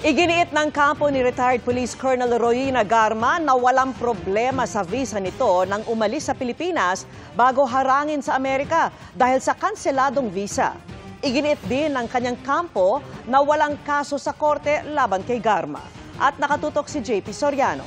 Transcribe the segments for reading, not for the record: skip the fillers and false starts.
Iginiit ng kampo ni retired Police Colonel Royina Garma na walang problema sa visa nito nang umalis sa Pilipinas bago harangin sa Amerika dahil sa kanseladong visa. Iginiit din ng kanyang kampo na walang kaso sa korte laban kay Garma. At nakatutok si JP Soriano.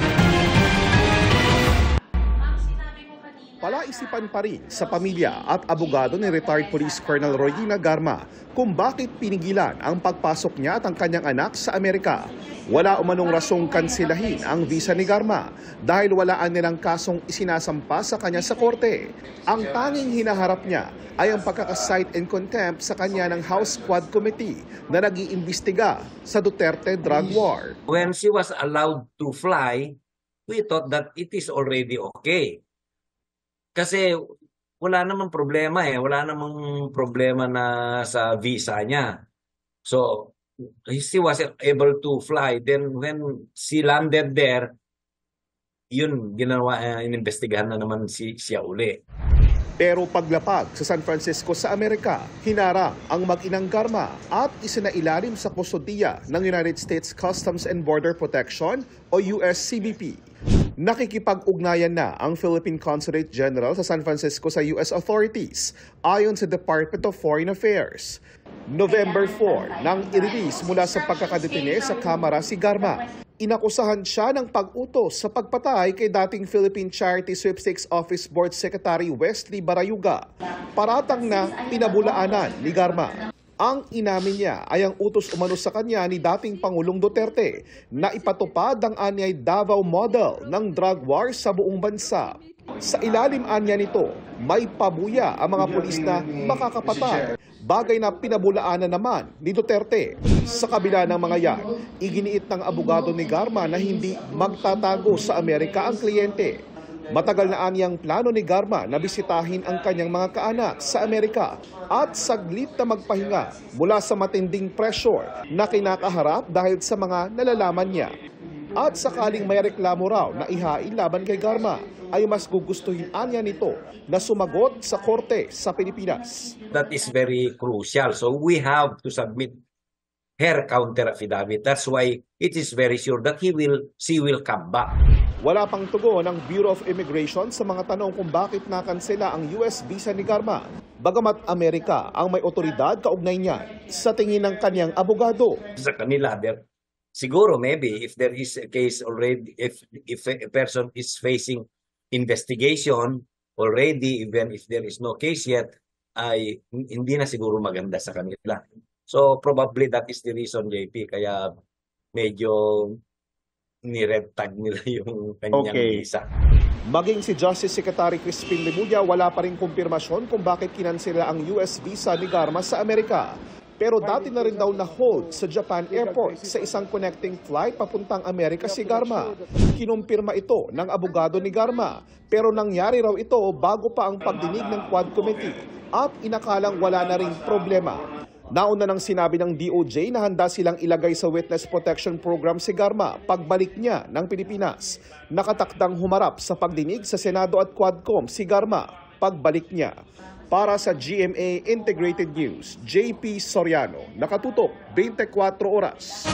Palaisipan pa rin sa pamilya at abogado ni retired Police Colonel Royina Garma kung bakit pinigilan ang pagpasok niya at ang kanyang anak sa Amerika. Wala umanong rasong kansilahin ang visa ni Garma dahil walaan nilang kasong isinasampa sa kanya sa korte. Ang tanging hinaharap niya ay ang pagkaka-cite in contempt sa kanya ng House Quad Committee na nag-iimbestiga sa Duterte drug war. When she was allowed to fly, we thought that it is already okay. Kasi wala namang problema Wala namang problema na sa visa niya. So, she was able to fly. Then when she landed there, yun, inimbestigahan na naman siya uli. Pero paglapag sa San Francisco sa Amerika, hinarang ang mag-inang Garma at isinailalim sa kustodiya ng United States Customs and Border Protection o USCBP. Nakikipag-ugnayan na ang Philippine Consulate General sa San Francisco sa US authorities ayon sa Department of Foreign Affairs. November 4 nang i-release mula sa pagkakadetine sa Kamara si Garma. Inakusahan siya ng pag-utos sa pagpatay kay dating Philippine Charity Sweepstakes Office Board Secretary Wesley Barayuga. Paratang na pinabulaanan ni Garma. Ang inamin niya ay ang utos umano sa kanya ni dating Pangulong Duterte na ipatupad ang anyay Davao model ng drug war sa buong bansa. Sa ilalim anya nito, may pabuya ang mga pulis na makakapatay, bagay na pinabulaanan naman ni Duterte. Sa kabila ng mga yan, iginiit ng abogado ni Garma na hindi magtatago sa Amerika ang kliyente. Matagal na anyang plano ni Garma na bisitahin ang kanyang mga kaanak sa Amerika at saglit na magpahinga mula sa matinding pressure na kinakaharap dahil sa mga nalalaman niya. At sakaling may reklamo raw na ihain laban kay Garma, ay mas gugustuhin anya nito na sumagot sa korte sa Pilipinas. That is very crucial. So we have to submit her counter affidavit. That's why it is very sure that she will come back. Wala pang tugon ng Bureau of Immigration sa mga tanong kung bakit nakansela ang US visa ni Garma. Bagamat Amerika ang may otoridad kaugnay niya sa tingin ng kanyang abogado. Sa kanila, siguro maybe if there is a case already, if a person is facing investigation already, even if there is no case yet, ay hindi na siguro maganda sa kanila. So probably that is the reason, JP, kaya medyo ni-red tag nila yung kanyang visa. Maging si Justice Secretary Crispin Lemudia, wala pa rin kumpirmasyon kung bakit kinansela ang US visa ni Garma sa Amerika. Pero dati na rin daw na-hold sa Japan Airport sa isang connecting flight papuntang Amerika si Garma. Kinumpirma ito ng abogado ni Garma, pero nangyari raw ito bago pa ang pagdinig ng Quad Committee at inakalang wala na ring problema. Nauna nang sinabi ng DOJ na handa silang ilagay sa Witness Protection Program si Garma pagbalik niya ng Pilipinas. Nakatakdang humarap sa pagdinig sa Senado at Quadcom si Garma pagbalik niya. Para sa GMA Integrated News, JP Soriano, nakatutok 24 oras.